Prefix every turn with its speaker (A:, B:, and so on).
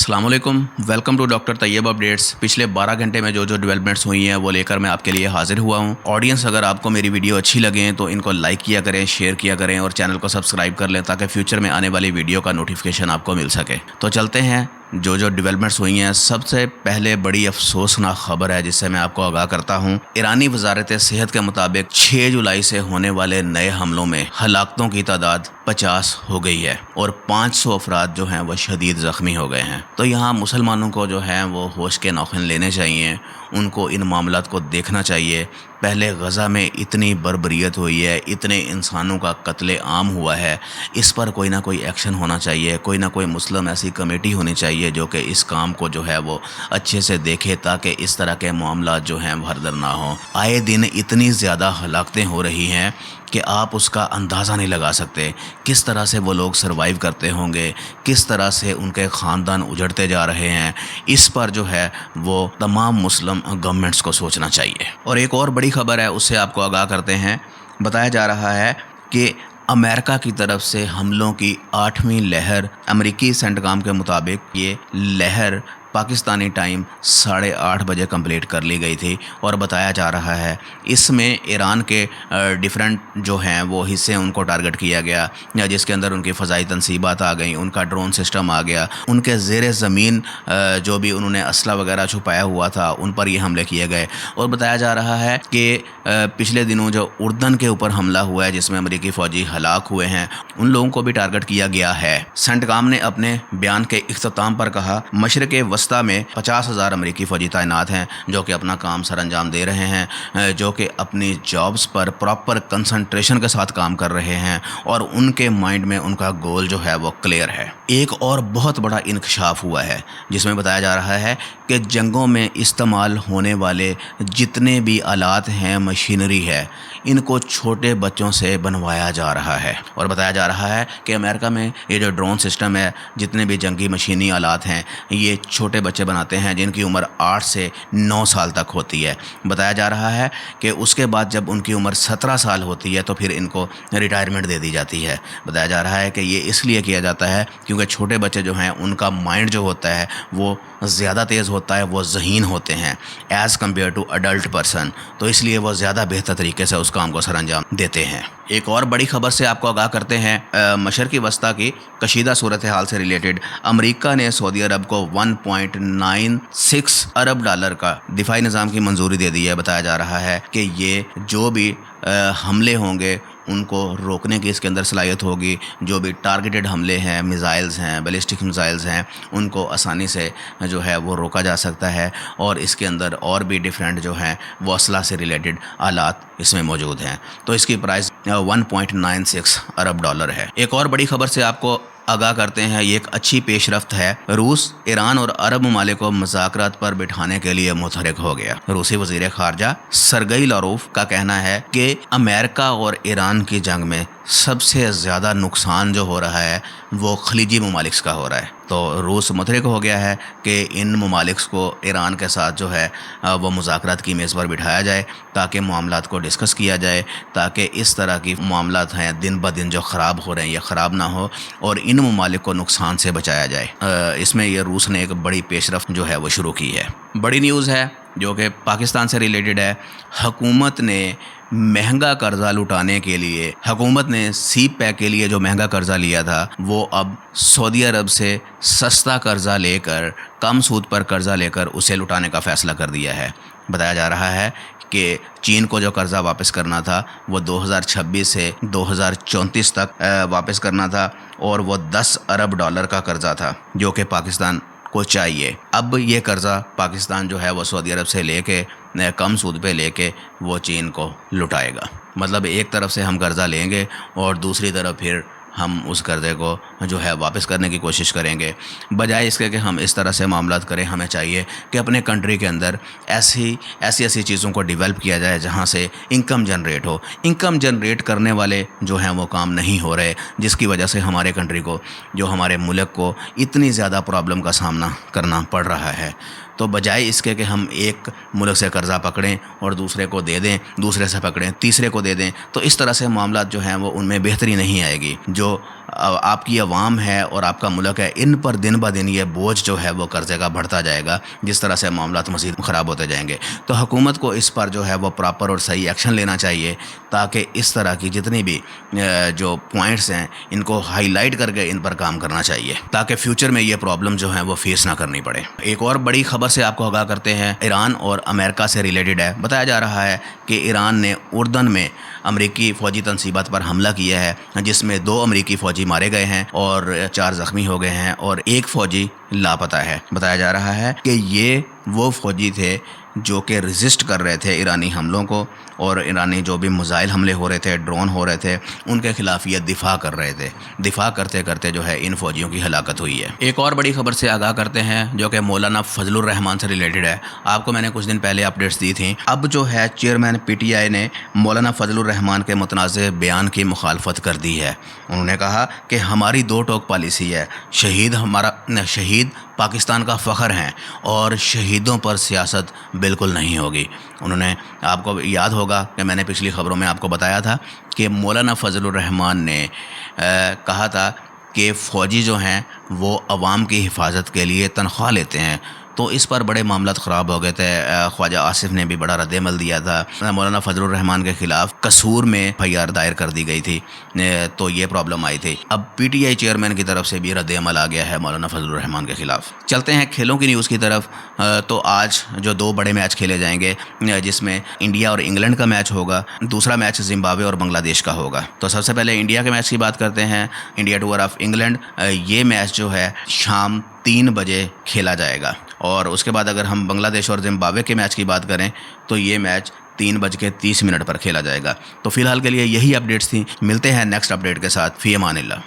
A: अस्सलाम वालेकुम, welcome to doctor Tayyab updates. पिछले 12 घंटे में जो डेवलपमेंट्स हुई हैं वो लेकर मैं आपके लिए हाजिर हुआ हूं। ऑडियंस, अगर आपको मेरी वीडियो अच्छी लगे तो इनको लाइक किया करें, शेयर किया करें और चैनल को सब्सक्राइब कर लें ताकि फ्यूचर में आने वाली वीडियो का नोटिफिकेशन आपको मिल सके। तो चलते हैं जो डेवलपमेंट्स हुई हैं। सबसे पहले बड़ी अफसोसनाक खबर है जिससे मैं आपको आगाह करता हूं। ईरानी वजारत सेहत के मुताबिक 6 जुलाई से होने वाले नए हमलों में हलाकतों की तादाद 50 हो गई है और 500 अफराद जो हैं वो शदीद ज़ख्मी हो गए हैं। तो यहाँ मुसलमानों को जो है वो होश के नौखिन लेने चाहिए, उनको इन मामलात को देखना चाहिए। पहले गज़ा में इतनी बर्बरियत हुई है, इतने इंसानों का कत्ले आम हुआ है, इस पर कोई ना कोई एक्शन होना चाहिए। कोई ना कोई मुस्लिम ऐसी कमेटी होनी चाहिए जो कि इस काम को जो है वो अच्छे से देखे ताकि इस तरह के मामलात जो हैं भरदर ना हो। आए दिन इतनी ज़्यादा हलाकतें हो रही हैं कि आप उसका अंदाज़ा नहीं लगा सकते। किस तरह से वो लोग सर्वाइव करते होंगे, किस तरह से उनके ख़ानदान उजड़ते जा रहे हैं, इस पर जो है वो तमाम मुस्लिम गवर्नमेंट्स को सोचना चाहिए। और एक और बड़ी ख़बर है, उससे आपको आगाह करते हैं। बताया जा रहा है कि अमेरिका की तरफ से हमलों की 8वीं लहर, अमेरिकी सेंटकॉम के मुताबिक ये लहर पाकिस्तानी टाइम 8:30 बजे कंप्लीट कर ली गई थी। और बताया जा रहा है इसमें ईरान के डिफरेंट जो हैं वो हिस्से उनको टारगेट किया गया, या जिसके अंदर उनकी फ़ज़ाई तनसीबात आ गई, उनका ड्रोन सिस्टम आ गया, उनके ज़ेर ज़मीन जो भी उन्होंने असला वगैरह छुपाया हुआ था उन पर ये हमले किए गए। और बताया जा रहा है कि पिछले दिनों जो उर्दन के ऊपर हमला हुआ है जिसमें अमेरिकी फ़ौजी हलाक हुए हैं, उन लोगों को भी टारगेट किया गया है। सेंटकॉम ने अपने बयान के इख्तिताम पर कहा, मशरिक़ वस्ता में 50,000 अमेरिकी फ़ौजी तैनात हैं जो कि अपना काम सर अंजाम दे रहे हैं, जो कि अपनी जॉब्स पर प्रॉपर कंसंट्रेशन के साथ काम कर रहे हैं और उनके माइंड में उनका गोल जो है वो क्लियर है। एक और बहुत बड़ा इंकशाफ हुआ है जिसमें बताया जा रहा है कि जंगों में इस्तेमाल होने वाले जितने भी आलात हैं, मशीनरी है, इनको छोटे बच्चों से बनवाया जा रहा है। और बताया जा रहा है कि अमेरिका में ये जो ड्रोन सिस्टम है, जितने भी जंगी मशीनी आलात हैं, ये छोटे बच्चे बनाते हैं जिनकी उम्र 8 से 9 साल तक होती है। बताया जा रहा है कि उसके बाद जब उनकी उम्र 17 साल होती है तो फिर इनको रिटायरमेंट दे दी जाती है। बताया जा रहा है कि ये इसलिए किया जाता है क्योंकि छोटे बच्चे जो हैं उनका माइंड जो होता है वो ज़्यादा तेज़ होता है, वो ज़हीन होते हैं as compare to adult person, तो इसलिए वो ज़्यादा बेहतर तरीके से उस काम को सर अंजाम देते हैं। एक और बड़ी खबर से आपको आगाह करते हैं। मशरक़ी वस्ता की कशीदा सूरत हाल से रिलेटेड अमेरिका ने सऊदी अरब को $1.96 अरब का दिफाई निज़ाम की मंजूरी दे दी है। बताया जा रहा है कि ये जो भी हमले होंगे उनको रोकने की इसके अंदर सलाहियत होगी। जो भी टारगेटेड हमले हैं, मिज़ाइल्स हैं, बैलिस्टिक मिज़ाइल्स हैं, उनको आसानी से जो है वो रोका जा सकता है। और इसके अंदर और भी डिफरेंट जो हैं वो असला से रिलेटेड आलात इसमें मौजूद हैं। तो इसकी प्राइस $1.96 अरब है। एक और बड़ी खबर से आपको आगाह करते हैं, ये एक अच्छी पेशरफ्त है। रूस, ईरान और अरब ममालिक को मुज़ाकरात पर बिठाने के लिए मुतहरिक हो गया। रूसी वज़ीर ख़ारजा सरगई लारोफ का कहना है कि अमेरिका और ईरान की जंग में सबसे ज़्यादा नुकसान जो हो रहा है वो खलीजी ममालिक का हो रहा है। तो रूस मुतहरिक हो गया है कि इन ममालिक को ईरान के साथ जो है वो मुज़ाकरात की मेज़ पर बिठाया जाए ताकि मामलात को डिस्कस किया जाए, ताकि इस तरह की मामलात हैं दिन ब दिन जो ख़राब हो रहे हैं ये ख़राब ना हो और इन ममालिक को नुकसान से बचाया जाए। इसमें ये रूस ने एक बड़ी पेशरफ्त जो है वो शुरू की है। बड़ी न्यूज़ है जो कि पाकिस्तान से रिलेटेड है। हुकूमत ने महंगा कर्जा लुटाने के लिए, हुकूमत ने सी पैक के लिए जो महंगा कर्जा लिया था वो अब सऊदी अरब से सस्ता कर्जा लेकर, कम सूद पर कर्जा लेकर उसे लुटाने का फ़ैसला कर दिया है। बताया जा रहा है कि चीन को जो कर्जा वापस करना था वो 2026 से 2034 तक वापस करना था और वो $10 अरब का कर्जा था जो कि पाकिस्तान को चाहिए। अब ये कर्ज़ा पाकिस्तान जो है वो सऊदी अरब से लेके कम सूद पे लेके वो चीन को लुटाएगा। मतलब एक तरफ से हम कर्ज़ा लेंगे और दूसरी तरफ फिर हम उस कर्ज़े को जो है वापस करने की कोशिश करेंगे। बजाय इसके कि हम इस तरह से मामलात करें, हमें चाहिए कि अपने कंट्री के अंदर ऐसी चीज़ों को डेवलप किया जाए जहाँ से इनकम जनरेट हो। इनकम जनरेट करने वाले जो हैं वो काम नहीं हो रहे, जिसकी वजह से हमारे कंट्री को, जो हमारे मुल्क को इतनी ज़्यादा प्रॉब्लम का सामना करना पड़ रहा है। تو بجائے اس کے کہ ہم ایک ملک سے قرضہ پکڑیں اور دوسرے کو دے دیں، دوسرے سے پکڑیں تیسرے کو دے دیں، تو اس طرح سے معاملات جو ہیں وہ ان میں بہتری نہیں آئے گی۔ جو آپ کی عوام ہے اور آپ کا ملک ہے، ان پر دن بہ دن یہ بوجھ جو ہے وہ قرضے کا بڑھتا جائے گا، جس طرح سے معاملات مزید خراب ہوتے جائیں گے۔ تو حکومت کو اس پر جو ہے وہ پراپر اور صحیح ایکشن لینا چاہیے، تاکہ اس طرح کی جتنی بھی جو پوائنٹس ہیں ان کو ہائی لائٹ کر کے ان پر کام کرنا چاہیے، تاکہ فیوچر میں یہ پرابلم جو ہیں وہ فیس نہ کرنی پڑے۔ ایک اور بڑی خبر سے آپ کو آگاہ کرتے ہیں، ایران اور امریکہ سے ریلیٹڈ ہے۔ بتایا جا رہا ہے کہ ایران نے اردن میں امریکی فوجی تنصیبات پر حملہ کیا ہے، جس میں 2 امریکی فوجی مارے گئے ہیں اور 4 زخمی ہو گئے ہیں اور 1 فوجی لاپتہ ہے۔ بتایا جا رہا ہے کہ یہ وہ فوجی تھے جو کہ ریزسٹ کر رہے تھے ایرانی حملوں کو، اور ایرانی جو بھی میزائل حملے ہو رہے تھے، ڈرون ہو رہے تھے، ان کے خلاف یہ دفاع کر رہے تھے۔ دفاع کرتے کرتے جو ہے ان فوجیوں کی ہلاکت ہوئی ہے۔ ایک اور بڑی خبر سے آگاہ کرتے ہیں جو کہ مولانا فضل الرحمان سے ریلیٹڈ ہے۔ آپ کو میں نے کچھ دن پہلے اپڈیٹس دی تھیں۔ اب جو ہے چیئرمین پی ٹی آئی نے مولانا فضل الرحمان کے متنازع بیان کی مخالفت کر دی ہے۔ انہوں نے کہا کہ ہماری 2 ٹوک پالیسی ہے، شہید پاکستان کا فخر ہیں اور شہیدوں پر سیاست بالکل نہیں ہوگی۔ انہوں نے، آپ کو یاد ہوگا کہ میں نے پچھلی خبروں میں آپ کو بتایا تھا کہ مولانا فضل الرحمان نے کہا تھا کہ فوجی جو ہیں وہ عوام کی حفاظت کے لیے تنخواہ لیتے ہیں، تو اس پر بڑے معاملات خراب ہو گئے تھے۔ خواجہ آصف نے بھی بڑا رد عمل دیا تھا۔ مولانا فضل الرحمان کے خلاف قصور میں FIR دائر کر دی گئی تھی، تو یہ پرابلم آئی تھی۔ اب PTI چیئرمین کی طرف سے بھی رد عمل آ گیا ہے مولانا فضل الرحمان کے خلاف۔ چلتے ہیں کھیلوں کی نیوز کی طرف۔ تو آج جو 2 بڑے میچ کھیلے جائیں گے، جس میں انڈیا اور انگلینڈ کا میچ ہوگا، دوسرا میچ زمبابوے اور بنگلہ دیش کا ہوگا۔ تو سب سے پہلے انڈیا کے میچ کی بات کرتے ہیں، انڈیا ٹور آف انگلینڈ۔ یہ میچ جو ہے شام 3 بجے کھیلا جائے گا، اور اس کے بعد اگر ہم بنگلہ دیش اور زمبابوے کے میچ کی بات کریں تو یہ میچ 3:30 پر کھیلا جائے گا۔ تو فی الحال کے لیے یہی اپڈیٹس تھیں، ملتے ہیں نیکسٹ اپڈیٹ کے ساتھ۔ فی امان اللہ۔